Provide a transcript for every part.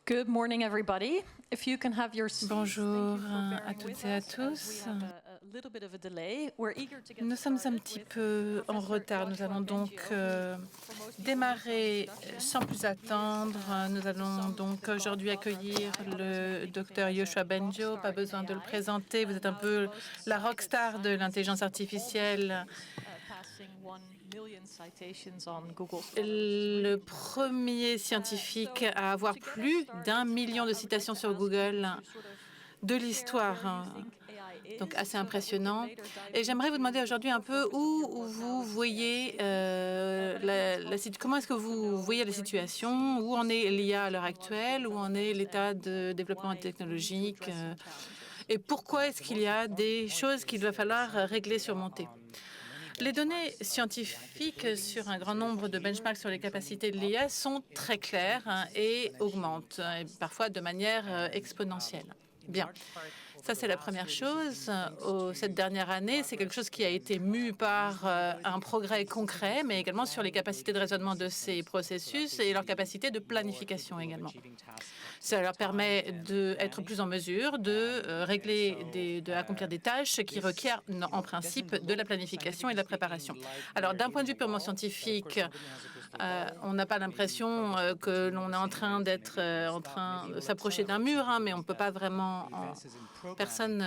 Good morning, everybody. If you can have your seats, Bonjour thank you for à bearing toutes with et à us as tous. we have a little bit of a delay. We're eager to get Nous sommes un started petit with peu en Professor retard. Nous Joshua allons donc Bengio, who, for most people, démarrer needs no introduction. sans plus attendre. Nous allons donc aujourd'hui accueillir le docteur Joshua Bengio. Pas besoin de le présenter. Vous êtes un peu la rockstar de l'intelligence artificielle. Le premier scientifique à avoir plus d'1 million de citations sur Google de l'histoire. Donc assez impressionnant. Et j'aimerais vous demander aujourd'hui un peu où vous voyez comment est-ce que vous voyez la situation, où en est l'IA à l'heure actuelle, où en est l'état de développement technologique, et pourquoi est-ce qu'il y a des choses qu'il va falloir régler, surmonter. Les données scientifiques sur un grand nombre de benchmarks sur les capacités de l'IA sont très claires et augmentent, et parfois de manière exponentielle. Bien. Ça, c'est la première chose. Cette dernière année, c'est quelque chose qui a été mu par un progrès concret, mais également sur les capacités de raisonnement de ces processus et leur capacité de planification également. Ça leur permet d'être plus en mesure de accomplir des tâches qui requièrent en principe de la planification et de la préparation. Alors, d'un point de vue purement scientifique, on n'a pas l'impression que l'on est en train de s'approcher d'un mur, mais on ne peut pas vraiment. Personne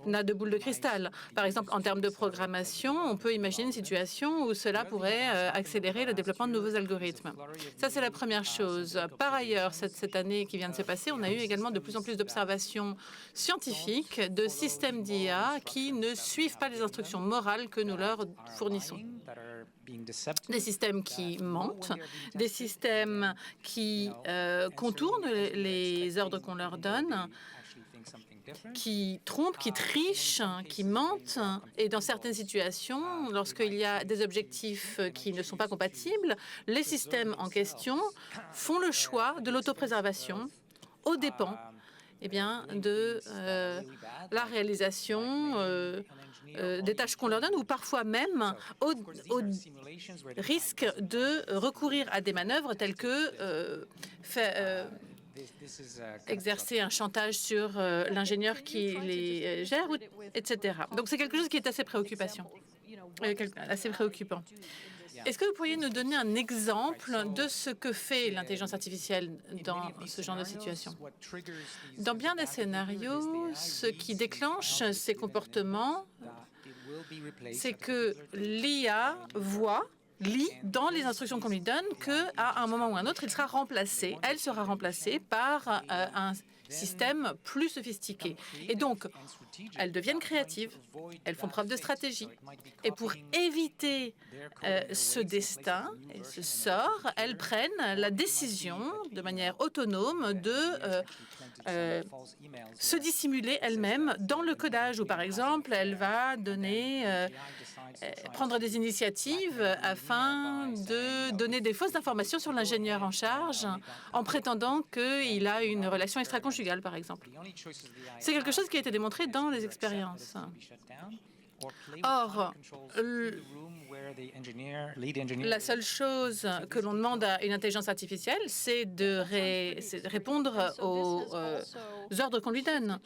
n'a de boule de cristal. Par exemple, en termes de programmation, on peut imaginer une situation où cela pourrait accélérer le développement de nouveaux algorithmes. Ça, c'est la première chose. Par ailleurs, cette année qui vient de se passer, on a eu également de plus en plus d'observations scientifiques de systèmes d'IA qui ne suivent pas les instructions morales que nous leur fournissons. Des systèmes qui mentent, des systèmes qui contournent les ordres qu'on leur donne, qui trompent, qui trichent, qui mentent. Et dans certaines situations, lorsqu'il y a des objectifs qui ne sont pas compatibles, les systèmes en question font le choix de l'autopréservation aux dépens de la réalisation des tâches qu'on leur donne, ou parfois même au risque de recourir à des manœuvres telles que exercer un chantage sur l'ingénieur qui les gère, etc. Donc c'est quelque chose qui est assez préoccupant. Est-ce que vous pourriez nous donner un exemple de ce que fait l'intelligence artificielle dans ce genre de situation? Dans bien des scénarios, ce qui déclenche ces comportements, c'est que l'IA lit dans les instructions qu'on lui donne qu'à un moment ou un autre, elle sera remplacée par un système plus sophistiqué. Et donc, elles deviennent créatives, elles font preuve de stratégie. Et pour éviter ce destin et ce sort, elles prennent la décision de manière autonome de se dissimuler elles-mêmes dans le codage, où par exemple, elle va prendre des initiatives afin de donner des fausses informations sur l'ingénieur en charge en prétendant qu'il a une relation extra-conjugale, par exemple. C'est quelque chose qui a été démontré dans les expériences. Or, la seule chose que l'on demande à une intelligence artificielle, c'est de répondre aux ordres qu'on lui donne.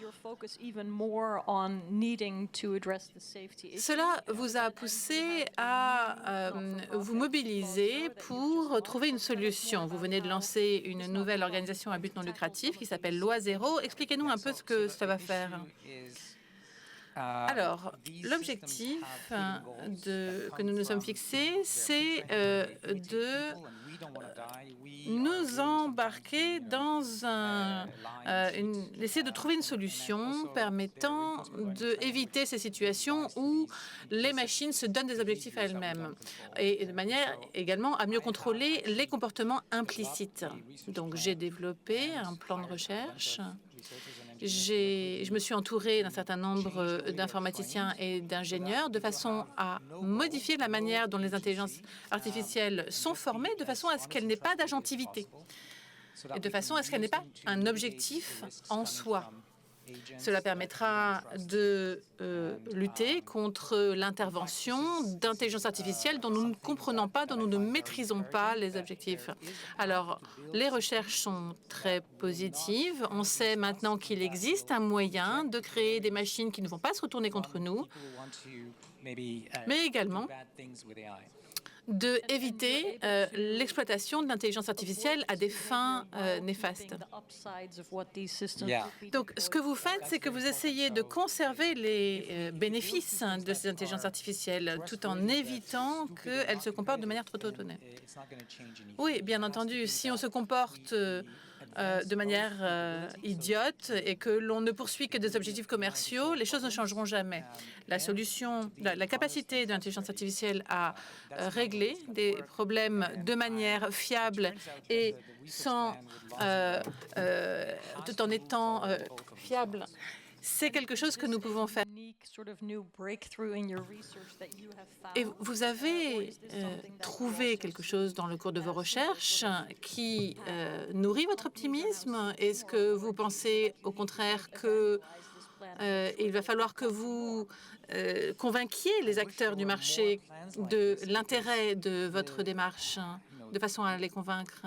Cela vous a poussé à vous mobiliser pour trouver une solution. Vous venez de lancer une nouvelle organisation à but non lucratif qui s'appelle Loi Zéro. Expliquez-nous un peu ce que ça va faire. Alors, l'objectif que nous nous sommes fixés, c'est de nous embarquer dans essayer de trouver une solution permettant d'éviter ces situations où les machines se donnent des objectifs à elles-mêmes et de manière également à mieux contrôler les comportements implicites. Donc, j'ai développé un plan de recherche. Je me suis entourée d'un certain nombre d'informaticiens et d'ingénieurs de façon à modifier la manière dont les intelligences artificielles sont formées, de façon à ce qu'elles n'aient pas d'agentivité et de façon à ce qu'elles n'aient pas un objectif en soi. Cela permettra de lutter contre l'intervention d'intelligence artificielle dont nous ne comprenons pas, dont nous ne maîtrisons pas les objectifs. Alors, les recherches sont très positives. On sait maintenant qu'il existe un moyen de créer des machines qui ne vont pas se retourner contre nous, mais également d'éviter l'exploitation de l'intelligence artificielle à des fins néfastes. Donc, ce que vous faites, c'est que vous essayez de conserver les bénéfices de ces intelligences artificielles tout en évitant qu'elles se comportent de manière trop autonome. Oui, bien entendu, si on se comporte de manière idiote et que l'on ne poursuit que des objectifs commerciaux, les choses ne changeront jamais. La solution, la capacité de l'intelligence artificielle à régler des problèmes de manière fiable et sans, tout en étant fiable, c'est quelque chose que nous pouvons faire. Et vous avez trouvé quelque chose dans le cours de vos recherches qui nourrit votre optimisme? Est-ce que vous pensez au contraire que il va falloir que vous convainquiez les acteurs du marché de l'intérêt de votre démarche, de façon à les convaincre?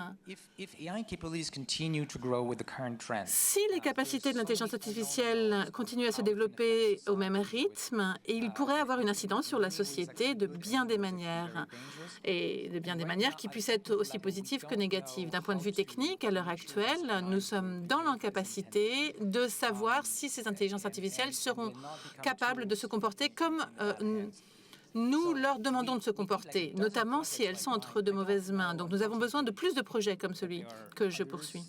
Si les capacités de l'intelligence artificielle continuent à se développer au même rythme, il pourrait avoir une incidence sur la société de bien des manières, et de bien des manières qui puissent être aussi positives que négatives. D'un point de vue technique, à l'heure actuelle, nous sommes dans l'incapacité de savoir si ces intelligences artificielles seront capables de se comporter comme nous leur demandons de se comporter, notamment si elles sont entre de mauvaises mains. Donc nous avons besoin de plus de projets comme celui que je poursuis.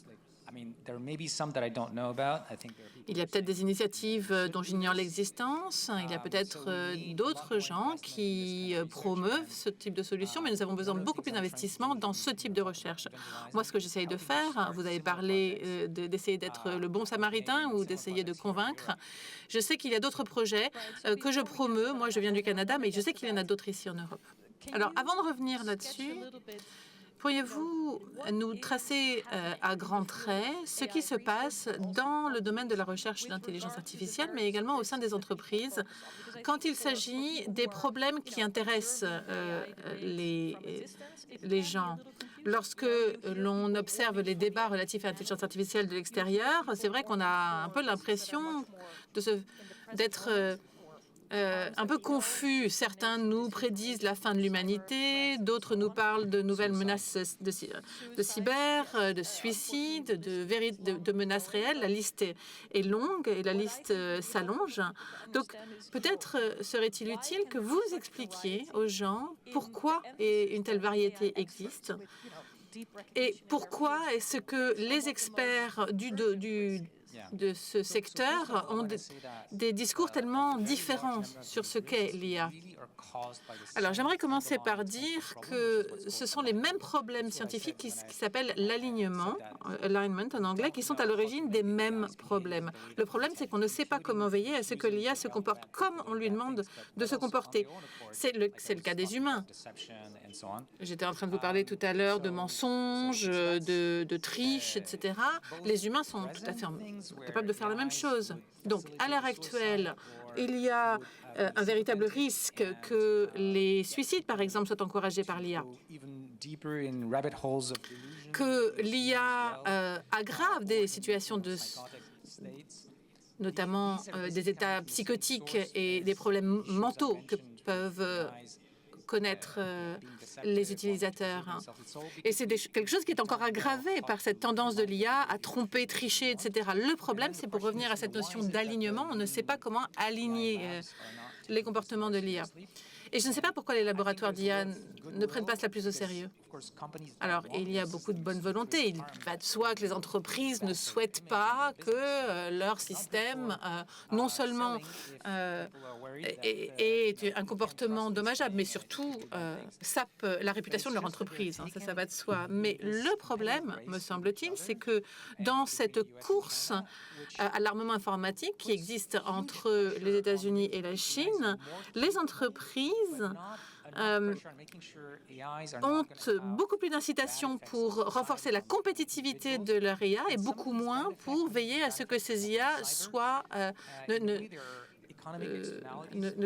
Il y a peut-être des initiatives dont j'ignore l'existence. Il y a peut-être d'autres gens qui promeuvent ce type de solution, mais nous avons besoin de beaucoup plus d'investissement dans ce type de recherche. Moi, ce que j'essaye de faire, vous avez parlé d'essayer d'être le bon samaritain ou d'essayer de convaincre. Je sais qu'il y a d'autres projets que je promeus. Moi, je viens du Canada, mais je sais qu'il y en a d'autres ici en Europe. Alors, avant de revenir là-dessus, pourriez-vous nous tracer à grands traits ce qui se passe dans le domaine de la recherche d'intelligence artificielle, mais également au sein des entreprises, quand il s'agit des problèmes qui intéressent les gens? Lorsque l'on observe les débats relatifs à l'intelligence artificielle de l'extérieur, c'est vrai qu'on a un peu l'impression d'être un peu confus. Certains nous prédisent la fin de l'humanité, d'autres nous parlent de nouvelles menaces de cyber, de suicide, de menaces réelles. La liste est longue et la liste s'allonge. Donc, peut-être serait-il utile que vous expliquiez aux gens pourquoi une telle variété existe et pourquoi est-ce que les experts de ce secteur ont des discours tellement différents sur ce qu'est l'IA. Alors, j'aimerais commencer par dire que ce sont les mêmes problèmes scientifiques qui s'appellent l'alignement, alignment en anglais, qui sont à l'origine des mêmes problèmes. Le problème, c'est qu'on ne sait pas comment veiller à ce que l'IA se comporte comme on lui demande de se comporter. C'est le cas des humains. J'étais en train de vous parler tout à l'heure de mensonges, de triches, etc. Les humains sont tout à fait capables de faire la même chose. Donc, à l'heure actuelle, il y a un véritable risque que les suicides, par exemple, soient encouragés par l'IA, que l'IA aggrave des situations notamment des états psychotiques et des problèmes mentaux que peuvent connaître les utilisateurs. Et c'est quelque chose qui est encore aggravé par cette tendance de l'IA à tromper, tricher, etc. Le problème, c'est pour revenir à cette notion d'alignement, on ne sait pas comment aligner les comportements de l'IA. Et je ne sais pas pourquoi les laboratoires d'IA ne prennent pas cela plus au sérieux. Alors, il y a beaucoup de bonne volonté. Il va de soi que les entreprises ne souhaitent pas que leur système, non seulement ait un comportement dommageable, mais surtout sape la réputation de leur entreprise. Ça va de soi. Mais le problème, me semble-t-il, c'est que dans cette course à l'armement informatique qui existe entre les États-Unis et la Chine, les entreprises ont beaucoup plus d'incitations pour renforcer la compétitivité de leur IA et beaucoup moins pour veiller à ce que ces IA soient, ne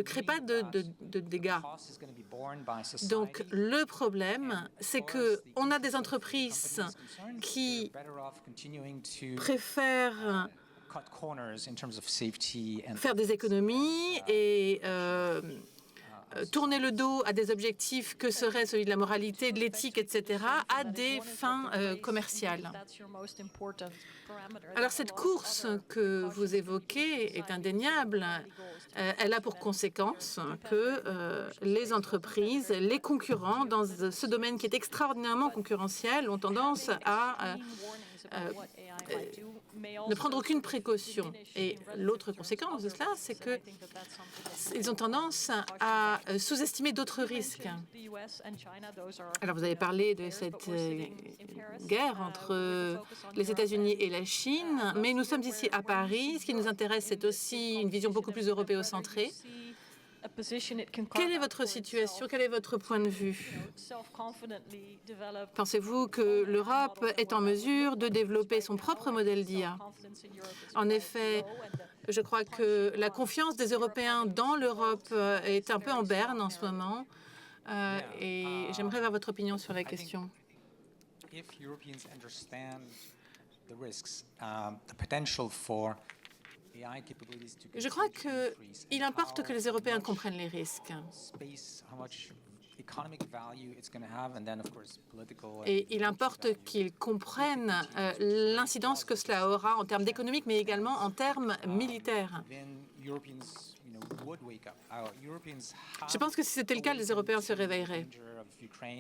créent pas de dégâts. Donc, le problème, c'est qu'on a des entreprises qui préfèrent faire des économies et tourner le dos à des objectifs que seraient celui de la moralité, de l'éthique, etc., à des fins commerciales. Alors cette course que vous évoquez est indéniable. Elle a pour conséquence que les entreprises, les concurrents dans ce domaine qui est extraordinairement concurrentiel ont tendance à ne prendre aucune précaution. Et l'autre conséquence de cela, c'est qu'ils ont tendance à sous-estimer d'autres risques. Alors, vous avez parlé de cette guerre entre les États-Unis et la Chine, mais nous sommes ici à Paris. Ce qui nous intéresse, c'est aussi une vision beaucoup plus européocentrée. Quelle est votre situation? Quel est votre point de vue? Pensez-vous que l'Europe est en mesure de développer son propre modèle d'IA? En effet, je crois que la confiance des Européens dans l'Europe est un peu en berne en ce moment. Et j'aimerais avoir votre opinion sur la question. Je crois qu'il importe que les Européens comprennent les risques. Et il importe qu'ils comprennent l'incidence que cela aura en termes économiques, mais également en termes militaires. Je pense que si c'était le cas, les Européens se réveilleraient.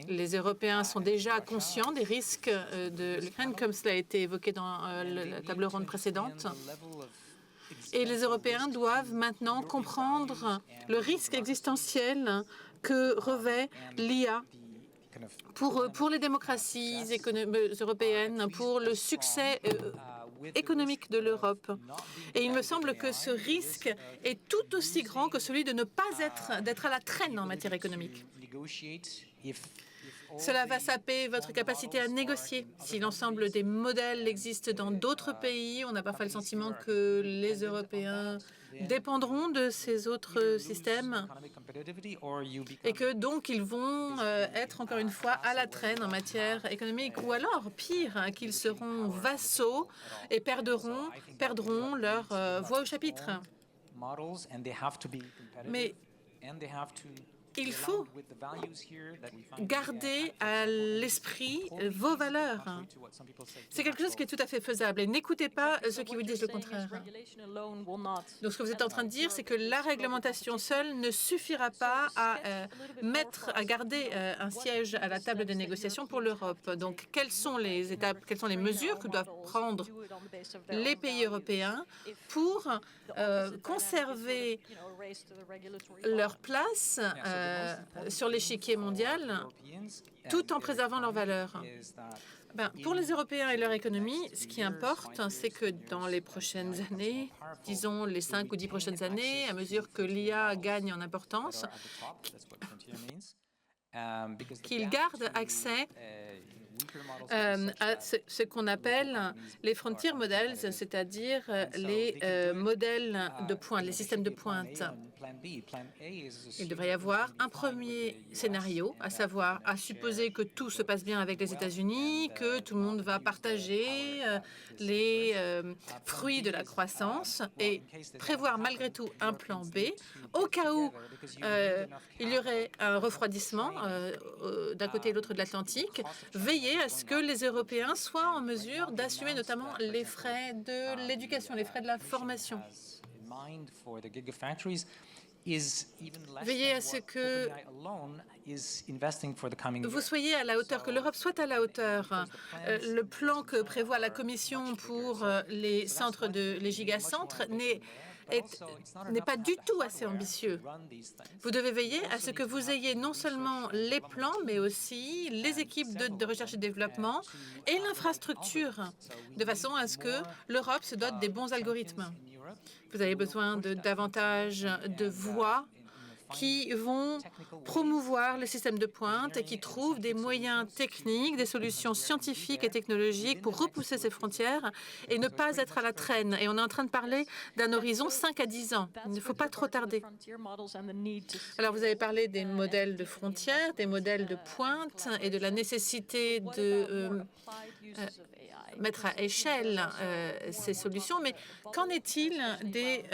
Les Européens sont déjà conscients des risques de l'Ukraine, comme cela a été évoqué dans la table ronde précédente. Et les Européens doivent maintenant comprendre le risque existentiel que revêt l'IA pour les démocraties européennes, pour le succès économique de l'Europe. Et il me semble que ce risque est tout aussi grand que celui de ne pas d'être à la traîne en matière économique. Cela va saper votre capacité à négocier. Si l'ensemble des modèles existent dans d'autres pays, on a parfois le sentiment que les Européens dépendront de ces autres systèmes et que donc ils vont être encore une fois à la traîne en matière économique, ou alors pire, qu'ils seront vassaux et perdront leur voix au chapitre. Mais il faut garder à l'esprit vos valeurs. C'est quelque chose qui est tout à fait faisable. Et n'écoutez pas ceux qui vous disent le contraire. Donc, ce que vous êtes en train de dire, c'est que la réglementation seule ne suffira pas à garder un siège à la table des négociations pour l'Europe. Donc, quelles sont les étapes, quelles sont les mesures que doivent prendre les pays européens pour conserver leur place sur l'échiquier mondial, tout en préservant leurs valeurs? Pour les Européens et leur économie, ce qui importe, c'est que dans les prochaines années, disons les 5 ou 10 prochaines années, à mesure que l'IA gagne en importance, qu'ils gardent accès à ce qu'on appelle les frontier models, c'est-à-dire les modèles de pointe, les systèmes de pointe. Il devrait y avoir un premier scénario, à savoir à supposer que tout se passe bien avec les États-Unis, que tout le monde va partager les fruits de la croissance et prévoir malgré tout un plan B au cas où il y aurait un refroidissement d'un côté et l'autre de l'Atlantique. Veiller à ce que les Européens soient en mesure d'assumer notamment les frais de l'éducation, les frais de la formation. Veillez à ce que vous soyez à la hauteur, que l'Europe soit à la hauteur. Le plan que prévoit la Commission pour les gigacentres n'est pas du tout assez ambitieux. Vous devez veiller à ce que vous ayez non seulement les plans, mais aussi les équipes de recherche et développement et l'infrastructure, de façon à ce que l'Europe se dote des bons algorithmes. Vous avez besoin de davantage de voix qui vont promouvoir les systèmes de pointe et qui trouvent des moyens techniques, des solutions scientifiques et technologiques pour repousser ces frontières et ne pas être à la traîne. Et on est en train de parler d'un horizon 5 à 10 ans. Il ne faut pas trop tarder. Alors, vous avez parlé des modèles de frontières, des modèles de pointe et de la nécessité de mettre à échelle ces solutions. Mais qu'en est-il des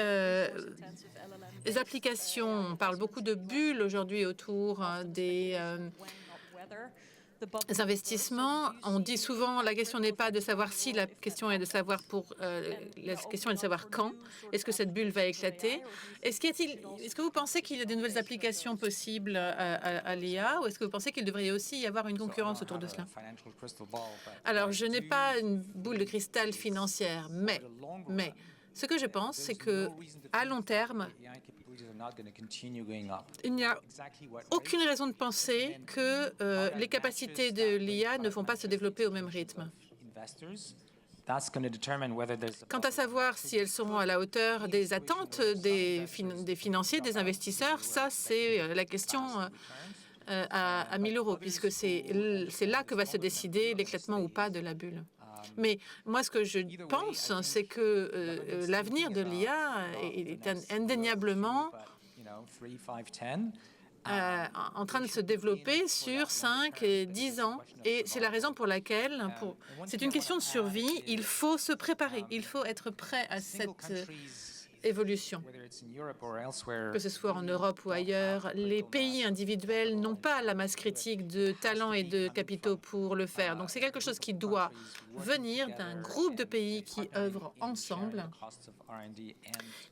applications? On parle beaucoup de bulles aujourd'hui autour des investissements. On dit souvent la question n'est pas de savoir si, la question est de savoir la question est de savoir quand. Est-ce que cette bulle va éclater? Est-ce que vous pensez qu'il y a de nouvelles applications possibles à l'IA, ou est-ce que vous pensez qu'il devrait aussi y avoir une concurrence autour de cela? Alors, je n'ai pas une boule de cristal financière, mais ce que je pense, c'est que à long terme, il n'y a aucune raison de penser que les capacités de l'IA ne vont pas se développer au même rythme. Quant à savoir si elles seront à la hauteur des attentes des financiers, des investisseurs, ça, c'est la question à 1 000 €, puisque c'est là que va se décider l'éclatement ou pas de la bulle. Mais moi, ce que je pense, c'est que l'avenir de l'IA est indéniablement en train de se développer sur 5 et 10 ans. Et c'est la raison pour laquelle, c'est une question de survie, il faut se préparer, il faut être prêt à cette évolution. Que ce soit en Europe ou ailleurs, les pays individuels n'ont pas la masse critique de talents et de capitaux pour le faire. Donc c'est quelque chose qui doit venir d'un groupe de pays qui œuvrent ensemble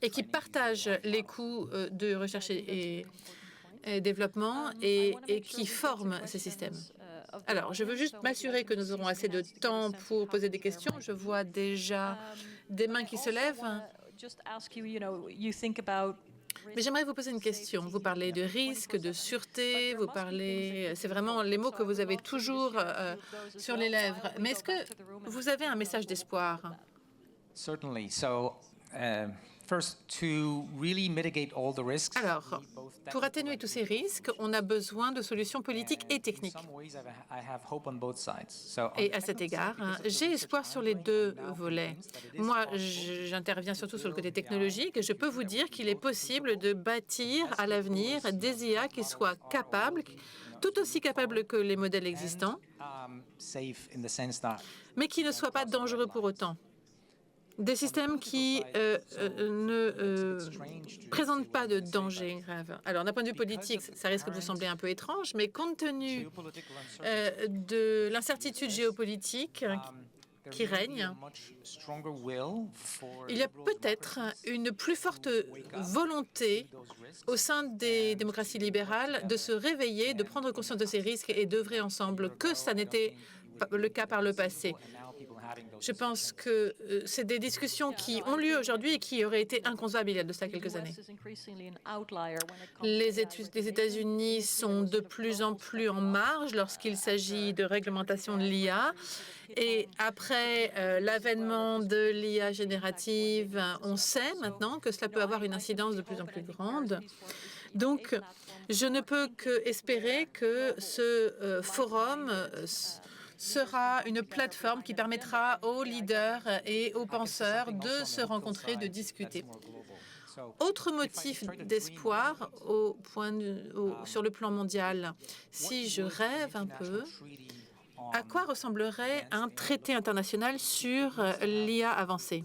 et qui partagent les coûts de recherche et développement et qui forment ces systèmes. Alors, je veux juste m'assurer que nous aurons assez de temps pour poser des questions. Je vois déjà des mains qui se lèvent. Mais j'aimerais vous poser une question. Vous parlez de risque, de sûreté, vous parlez... C'est vraiment les mots que vous avez toujours sur les lèvres. Mais est-ce que vous avez un message d'espoir? Alors, pour atténuer tous ces risques, on a besoin de solutions politiques et techniques. Et à cet égard, j'ai espoir sur les deux volets. Moi, j'interviens surtout sur le côté technologique et je peux vous dire qu'il est possible de bâtir à l'avenir des IA qui soient capables, tout aussi capables que les modèles existants, mais qui ne soient pas dangereux pour autant. Des systèmes qui ne présentent pas de danger grave. Alors, d'un point de vue politique, ça risque de vous sembler un peu étrange, mais compte tenu de l'incertitude géopolitique qui règne, il y a peut-être une plus forte volonté au sein des démocraties libérales de se réveiller, de prendre conscience de ces risques et d'œuvrer ensemble, que ça n'était pas le cas par le passé. Je pense que c'est des discussions qui ont lieu aujourd'hui et qui auraient été inconcevables il y a de cela quelques années. Les États-Unis sont de plus en plus en marge lorsqu'il s'agit de réglementation de l'IA. Et après l'avènement de l'IA générative, on sait maintenant que cela peut avoir une incidence de plus en plus grande. Donc, je ne peux qu'espérer que ce forum sera une plateforme qui permettra aux leaders et aux penseurs de se rencontrer, de discuter. Autre motif d'espoir sur le plan mondial, si je rêve un peu, à quoi ressemblerait un traité international sur l'IA avancée?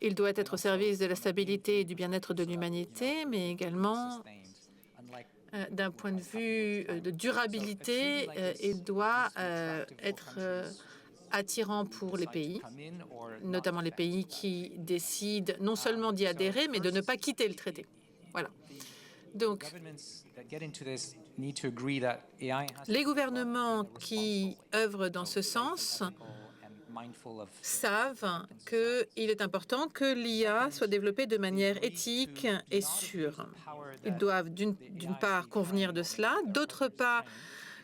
Il doit être au service de la stabilité et du bien-être de l'humanité, mais également d'un point de vue de durabilité, il doit être attirant pour les pays, notamment les pays qui décident non seulement d'y adhérer, mais de ne pas quitter le traité. Voilà. Donc, les gouvernements qui œuvrent dans ce sens savent qu'il est important que l'IA soit développée de manière éthique et sûre. Ils doivent d'une part convenir de cela, d'autre part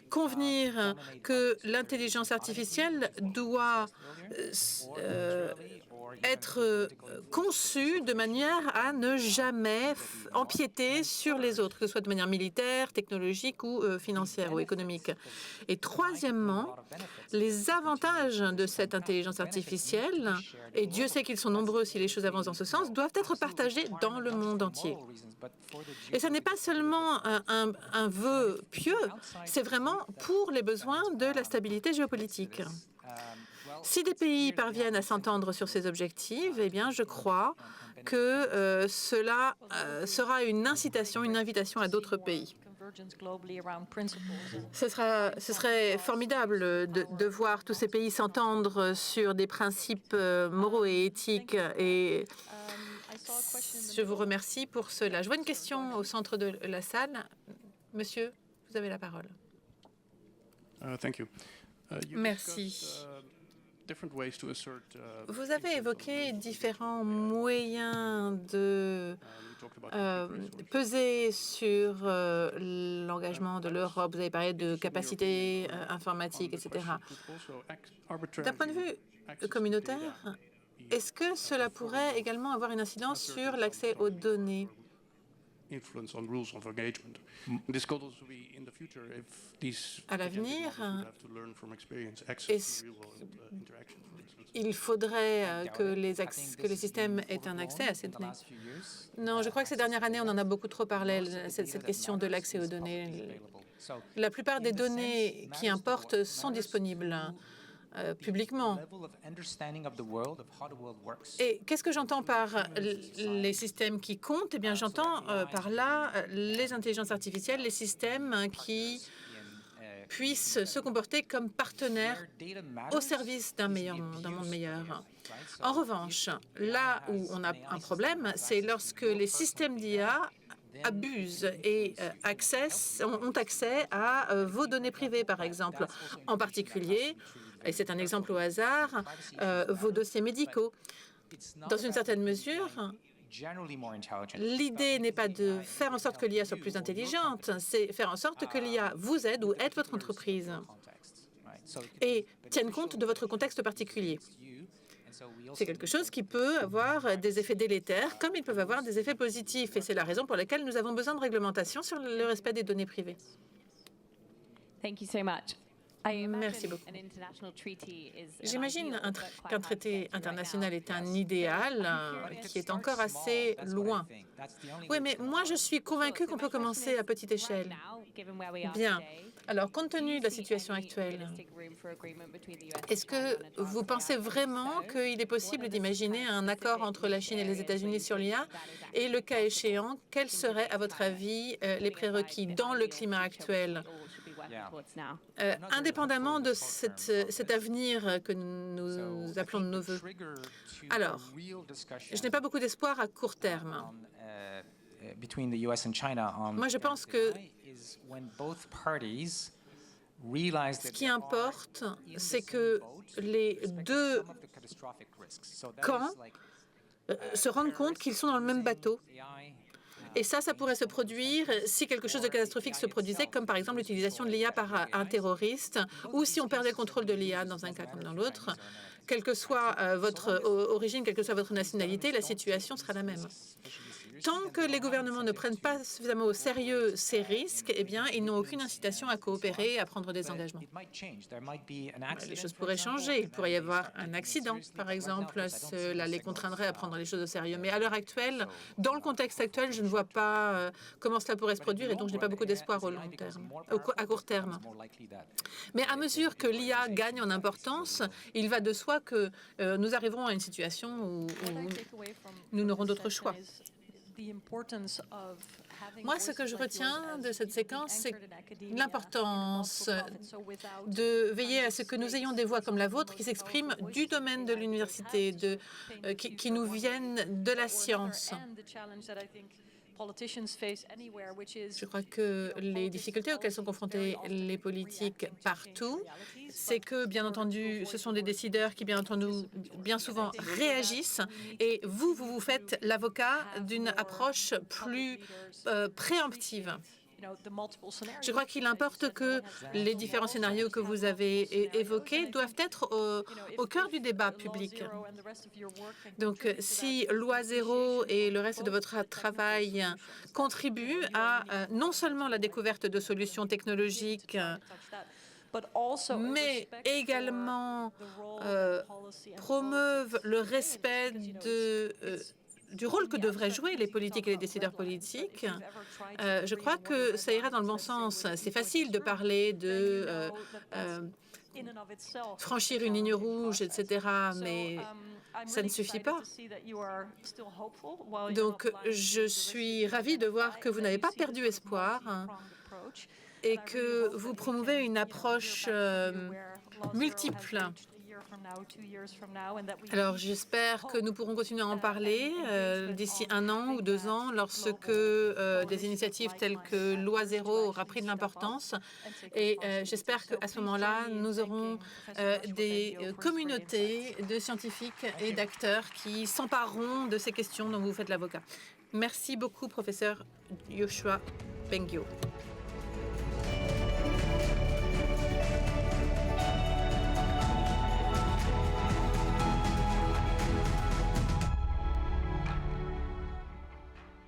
convenir que l'intelligence artificielle doit être conçu de manière à ne jamais empiéter sur les autres, que ce soit de manière militaire, technologique ou financière ou économique. Et troisièmement, les avantages de cette intelligence artificielle, et Dieu sait qu'ils sont nombreux si les choses avancent dans ce sens, doivent être partagés dans le monde entier. Et ce n'est pas seulement un vœu pieux, c'est vraiment pour les besoins de la stabilité géopolitique. Si des pays parviennent à s'entendre sur ces objectifs, eh bien, je crois que cela sera une incitation, une invitation à d'autres pays. Ce serait formidable de voir tous ces pays s'entendre sur des principes moraux et éthiques. Et je vous remercie pour cela. Je vois une question au centre de la salle. Monsieur, vous avez la parole. Merci. Vous avez évoqué différents moyens de peser sur l'engagement de l'Europe. Vous avez parlé de capacités informatiques, etc. D'un point de vue communautaire, est-ce que cela pourrait également avoir une incidence sur l'accès aux données? À l'avenir, il faudrait que les systèmes aient un accès à ces données. Non, je crois que ces dernières années, on en a beaucoup trop parlé, cette question de l'accès aux données. La plupart des données qui importent sont disponibles publiquement. Et qu'est-ce que j'entends par les systèmes qui comptent? Eh bien, j'entends par là les intelligences artificielles, les systèmes qui puissent se comporter comme partenaires au service d'un monde meilleur. En revanche, là où on a un problème, c'est lorsque les systèmes d'IA abusent et ont accès à vos données privées, par exemple. En particulier, et c'est un exemple au hasard, vos dossiers médicaux. Dans une certaine mesure, l'idée n'est pas de faire en sorte que l'IA soit plus intelligente, c'est faire en sorte que l'IA vous aide ou aide votre entreprise et tienne compte de votre contexte particulier. C'est quelque chose qui peut avoir des effets délétères, comme ils peuvent avoir des effets positifs. Et c'est la raison pour laquelle nous avons besoin de réglementation sur le respect des données privées. Merci beaucoup. J'imagine qu'un traité international est un idéal qui est encore assez loin. Oui, mais moi, je suis convaincue qu'on peut commencer à petite échelle. Bien. Alors, compte tenu de la situation actuelle, est-ce que vous pensez vraiment qu'il est possible d'imaginer un accord entre la Chine et les États-Unis sur l'IA? Et le cas échéant, quels seraient, à votre avis, les prérequis dans le climat actuel? Indépendamment de cet avenir que nous appelons de nos vœux. Alors, je n'ai pas beaucoup d'espoir à court terme. Moi, je pense que ce qui importe, c'est que les deux camps se rendent compte qu'ils sont dans le même bateau. Et ça pourrait se produire si quelque chose de catastrophique se produisait, comme par exemple l'utilisation de l'IA par un terroriste, ou si on perdait le contrôle de l'IA dans un cas comme dans l'autre. Quelle que soit votre origine, quelle que soit votre nationalité, la situation sera la même. Tant que les gouvernements ne prennent pas suffisamment au sérieux ces risques, eh bien, ils n'ont aucune incitation à coopérer et à prendre des engagements. Les choses pourraient changer. Il pourrait y avoir un accident, par exemple. Cela les contraindrait à prendre les choses au sérieux. Mais à l'heure actuelle, dans le contexte actuel, je ne vois pas comment cela pourrait se produire et donc je n'ai pas beaucoup d'espoir à court terme. Mais à mesure que l'IA gagne en importance, il va de soi que nous arriverons à une situation où nous n'aurons d'autre choix. Moi, ce que je retiens de cette séquence, c'est l'importance de veiller à ce que nous ayons des voix comme la vôtre qui s'expriment du domaine de l'université, qui nous viennent de la science. Je crois que les difficultés auxquelles sont confrontés les politiques partout, c'est que, bien entendu, ce sont des décideurs qui, bien entendu, bien souvent réagissent. Et vous faites l'avocat d'une approche plus préemptive. Je crois qu'il importe que les différents scénarios que vous avez évoqués doivent être au cœur du débat public. Donc, si Loi 0 et le reste de votre travail contribuent à non seulement la découverte de solutions technologiques, mais également promeuvent le respect du rôle que devraient jouer les politiques et les décideurs politiques, je crois que ça ira dans le bon sens. C'est facile de parler de franchir une ligne rouge, etc., mais ça ne suffit pas. Donc, je suis ravie de voir que vous n'avez pas perdu espoir et que vous promouvez une approche multiple. Alors, j'espère que nous pourrons continuer à en parler d'ici 1 an ou 2 ans, lorsque des initiatives telles que Loi 0 aura pris de l'importance. Et j'espère qu'à ce moment-là, nous aurons des communautés de scientifiques et d'acteurs qui s'empareront de ces questions dont vous faites l'avocat. Merci beaucoup, professeur Yoshua Bengio.